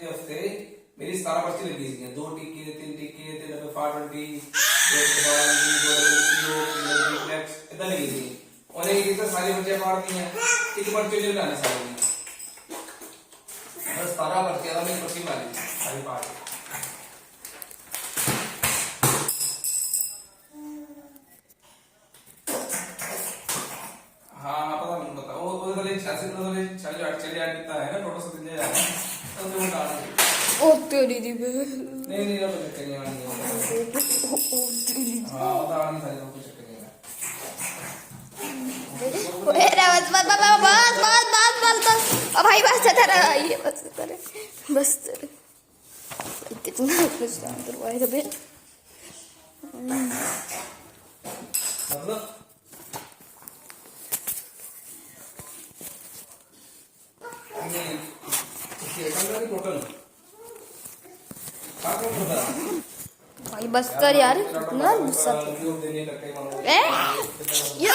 हफ्ते मेरी 17 पर्ची लगी थी, 2 टिक्के 3 टिक्के 3 520 इतना लगी थी। और एक तो सारी पर्चियां फाड़ दी हैं, एक पर्ची जो लाने सारी बस 17 पर्ची आधा में पर्ची मारी सारी फाड़। हाँ पता नहीं पता वो 86 कितना है ना टोटल सब कितने जा रहा है तो वो डाल ओ तेरी दी बे नहीं नहीं अब चक्कर नहीं आनी ओ तेरी हाँ बता नहीं सारे कुछ चक्कर नहीं ओए रे बस ओ भाई बस तेरा ये बस तेरे कितना कुछ अंदर वाई रे बे मतलब टोटल भाई बस कर यार कितना गुस्सा देने लग गए ए या